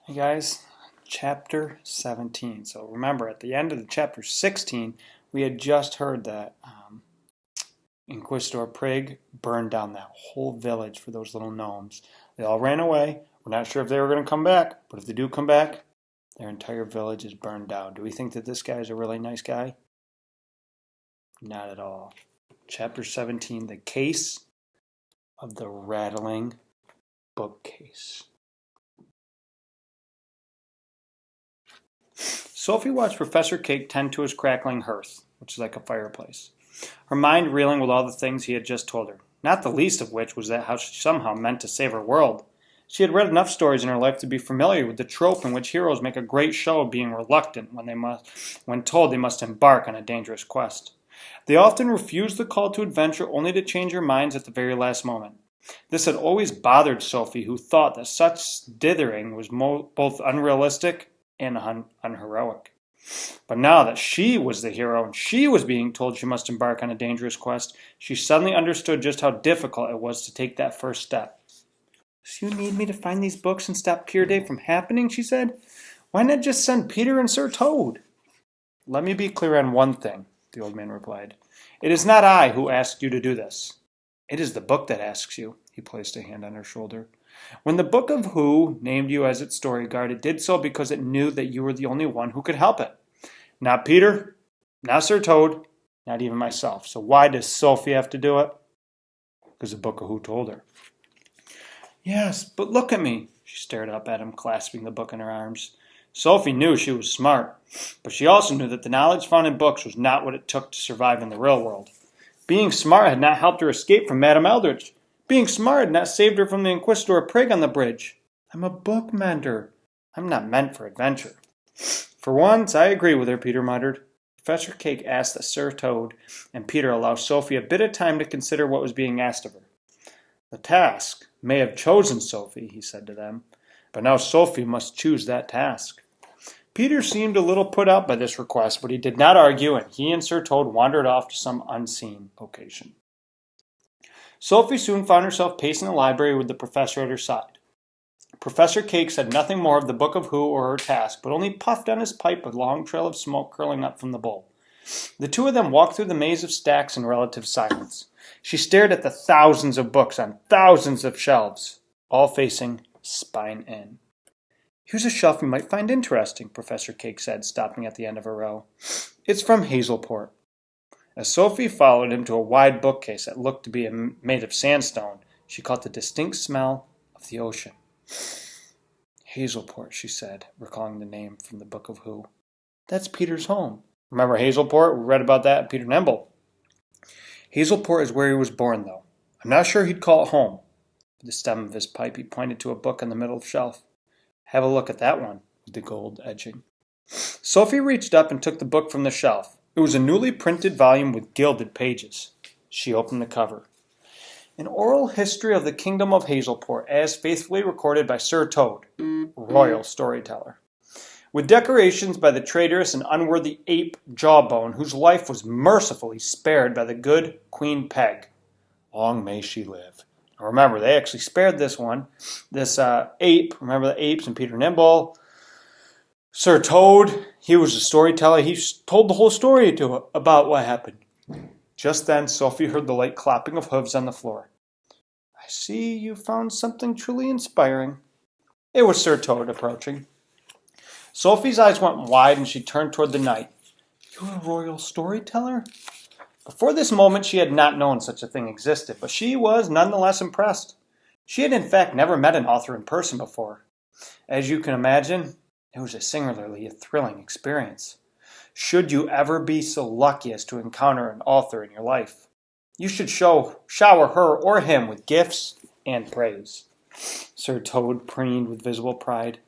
Hey guys, chapter 17. So remember, at the end of the chapter 16, we had just heard that Inquisitor Prig burned down that whole village for those little gnomes. They all ran away. We're not sure if they were going to come back, but if they do come back, their entire village is burned down. Do we think that this guy is a really nice guy? Not at all. Chapter 17, the case of the rattling bookcase. Sophie watched Professor Cake tend to his crackling hearth, which is like a fireplace, her mind reeling with all the things he had just told her, not the least of which was that how she somehow meant to save her world. She had read enough stories in her life to be familiar with the trope in which heroes make a great show of being reluctant when told they must embark on a dangerous quest. They often refuse the call to adventure only to change their minds at the very last moment. This had always bothered Sophie, who thought that such dithering was both unrealistic and unheroic. But now that she was the hero and she was being told she must embark on a dangerous quest, she suddenly understood just how difficult it was to take that first step. So you need me to find these books and stop Pier Day from happening, she said. Why not just send Peter and Sir Toad? Let me be clear on one thing, the old man replied. It is not I who asked you to do this. It is the book that asks you. He placed a hand on her shoulder. When the Book of Who named you as its story guard, it did so because it knew that you were the only one who could help it. Not Peter, not Sir Toad, not even myself. So why does Sophie have to do it? Because the Book of Who told her. Yes, but look at me. She stared up at him, clasping the book in her arms. Sophie knew she was smart, but she also knew that the knowledge found in books was not what it took to survive in the real world. Being smart had not helped her escape from Madame Eldritch. Being smart had not saved her from the Inquisitor Prig on the bridge. I'm a book mender. I'm not meant for adventure. For once, I agree with her, Peter muttered. Professor Cake asked that Sir Toad and Peter allow Sophie a bit of time to consider what was being asked of her. The task may have chosen Sophie, he said to them, but now Sophie must choose that task. Peter seemed a little put out by this request, but he did not argue, and he and Sir Toad wandered off to some unseen location. Sophie soon found herself pacing the library with the professor at her side. Professor Cake said nothing more of the Book of Who or her task, but only puffed on his pipe, a long trail of smoke curling up from the bowl. The two of them walked through the maze of stacks in relative silence. She stared at the thousands of books on thousands of shelves, all facing spine in. Here's a shelf you might find interesting, Professor Cake said, stopping at the end of a row. It's from Hazelport. As Sophie followed him to a wide bookcase that looked to be made of sandstone, she caught the distinct smell of the ocean. Hazelport, she said, recalling the name from the Book of Who. That's Peter's home. Remember Hazelport? We read about that in Peter Nimble. Hazelport is where he was born, though. I'm not sure he'd call it home. With the stem of his pipe, he pointed to a book on the middle of the shelf. Have a look at that one, with the gold edging. Sophie reached up and took the book from the shelf. It was a newly printed volume with gilded pages. She opened the cover. An oral history of the kingdom of Hazelport, as faithfully recorded by Sir Toad, royal storyteller. With decorations by the traitorous and unworthy ape Jawbone, whose life was mercifully spared by the good Queen Peg. Long may she live. Now remember, they actually spared this one. This ape, remember the apes in Peter Nimble? Sir Toad, he was a storyteller. He told the whole story about what happened. Just then, Sophie heard the light clapping of hooves on the floor. I see you found something truly inspiring. It was Sir Toad approaching. Sophie's eyes went wide and she turned toward the knight. You're a royal storyteller? Before this moment, she had not known such a thing existed, but she was nonetheless impressed. She had in fact never met an author in person before. As you can imagine, it was a singularly thrilling experience. Should you ever be so lucky as to encounter an author in your life, you should shower her or him with gifts and praise. Sir Toad preened with visible pride.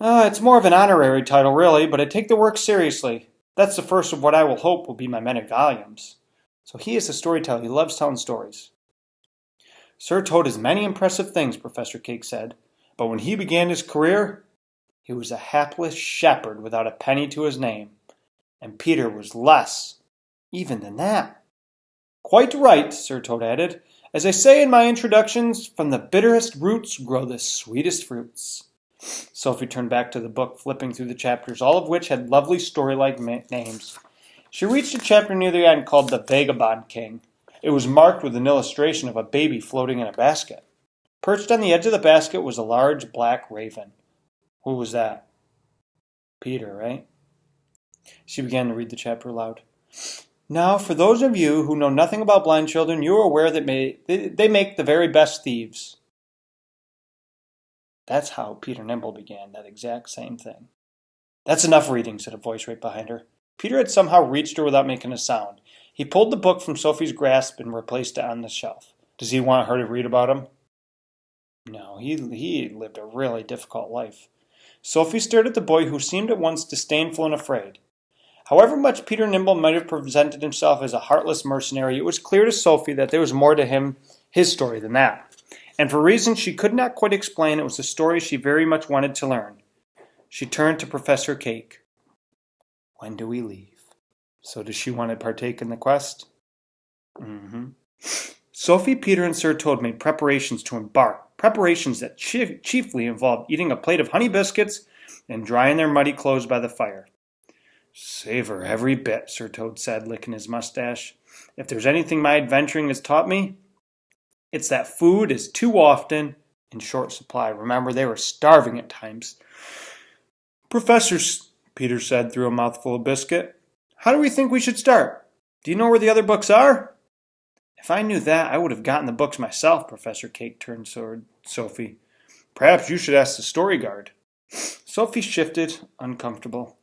It's more of an honorary title, really, but I take the work seriously. That's the first of what I will hope will be my many volumes. So he is a storyteller. He loves telling stories. Sir Toad is many impressive things, Professor Cake said, but when he began his career, he was a hapless shepherd without a penny to his name, and Peter was less, even than that. Quite right, Sir Toad added. As I say in my introductions, from the bitterest roots grow the sweetest fruits. Sophie turned back to the book, flipping through the chapters, all of which had lovely story-like names. She reached a chapter near the end called The Vagabond King. It was marked with an illustration of a baby floating in a basket. Perched on the edge of the basket was a large black raven. Who was that? Peter, right? She began to read the chapter aloud. Now, for those of you who know nothing about blind children, you are aware that they make the very best thieves. That's how Peter Nimble began, that exact same thing. That's enough reading, said a voice right behind her. Peter had somehow reached her without making a sound. He pulled the book from Sophie's grasp and replaced it on the shelf. Does he want her to read about him? No, he lived a really difficult life. Sophie stared at the boy, who seemed at once disdainful and afraid. However much Peter Nimble might have presented himself as a heartless mercenary, it was clear to Sophie that there was more to his story than that. And for reasons she could not quite explain, it was a story she very much wanted to learn. She turned to Professor Cake. When do we leave? So does she want to partake in the quest? Sophie, Peter, and Sir Toad made preparations to embark, preparations that chiefly involved eating a plate of honey biscuits and drying their muddy clothes by the fire. Savor every bit, Sir Toad said, licking his mustache. If there's anything my adventuring has taught me, it's that food is too often in short supply. Remember, they were starving at times. Professor, Peter said through a mouthful of biscuit, how do we think we should start? Do you know where the other books are? If I knew that, I would have gotten the books myself, Professor Cake turned toward Sophie. Perhaps you should ask the story guard. Sophie shifted, uncomfortable.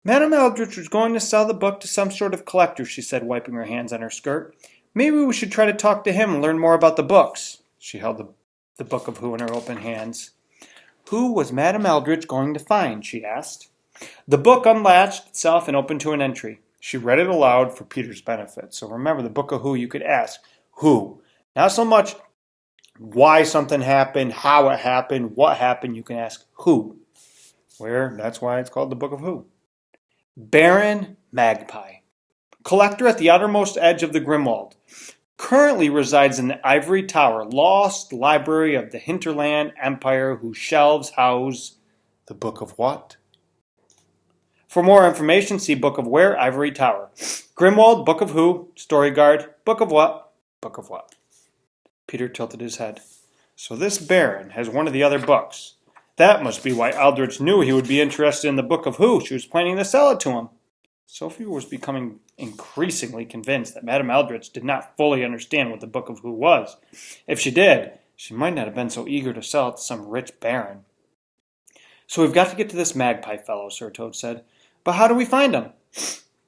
Madame Eldritch was going to sell the book to some sort of collector, she said, wiping her hands on her skirt. Maybe we should try to talk to him and learn more about the books. She held the Book of Who in her open hands. Who was Madame Eldritch going to find, she asked. The book unlatched itself and opened to an entry. She read it aloud for Peter's benefit. So remember, the Book of Who, you could ask, who? Not so much why something happened, how it happened, what happened. You can ask who. That's why it's called the Book of Who. Baron Magpie, collector at the outermost edge of the Grimwald, currently resides in the Ivory Tower, lost library of the Hinterland Empire, whose shelves house the Book of what? For more information, see Book of Where, Ivory Tower. Grimwald, Book of Who, Story Guard, Book of what? Book of what? Peter tilted his head. So this Baron has one of the other books. That must be why Eldritch knew he would be interested in the Book of Who. She was planning to sell it to him. Sophie was becoming increasingly convinced that Madame Eldritch did not fully understand what the Book of Who was. If she did, she might not have been so eager to sell it to some rich baron. So we've got to get to this Magpie fellow, Sir Toad said. But how do we find him?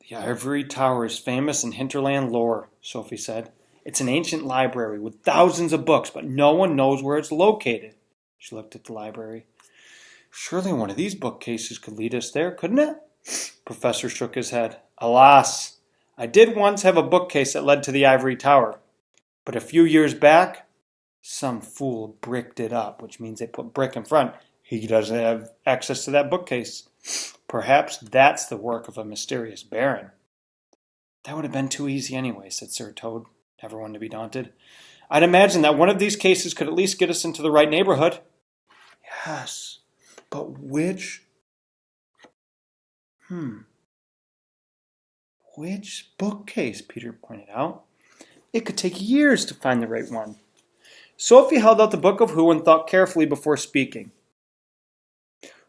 The Ivory Tower is famous in hinterland lore, Sophie said. It's an ancient library with thousands of books, but no one knows where it's located. She looked at the library. Surely one of these bookcases could lead us there, couldn't it? Professor shook his head. Alas, I did once have a bookcase that led to the Ivory Tower. But a few years back, some fool bricked it up, which means they put brick in front. He doesn't have access to that bookcase. Perhaps that's the work of a mysterious baron. That would have been too easy anyway, said Sir Toad, never one to be daunted. I'd imagine that one of these cases could at least get us into the right neighborhood. Yes, but which? Which bookcase? Peter pointed out. It could take years to find the right one. Sophie held out the Book of Who and thought carefully before speaking.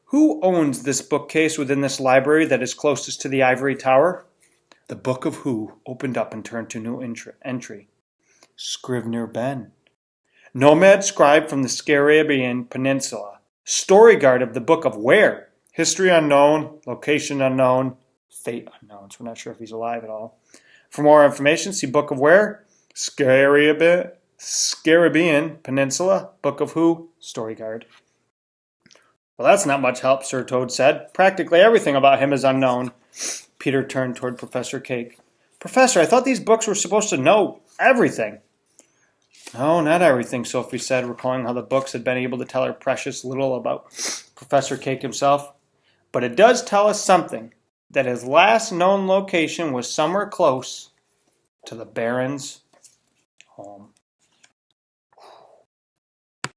Who owns this bookcase within this library that is closest to the Ivory Tower? The Book of Who opened up and turned to a new entry. Scrivener Ben, nomad scribe from the Scarabian Peninsula, story guard of the Book of Where, history unknown, location unknown, fate unknown, so we're not sure if he's alive at all. For more information, see Book of Where, Scarabian Peninsula, Book of Who, story guard. Well, that's not much help, Sir Toad said. Practically everything about him is unknown. Peter turned toward Professor Cake. Professor, I thought these books were supposed to know everything. No, not everything, Sophie said, recalling how the books had been able to tell her precious little about Professor Cake himself. But it does tell us something, that his last known location was somewhere close to the Baron's home.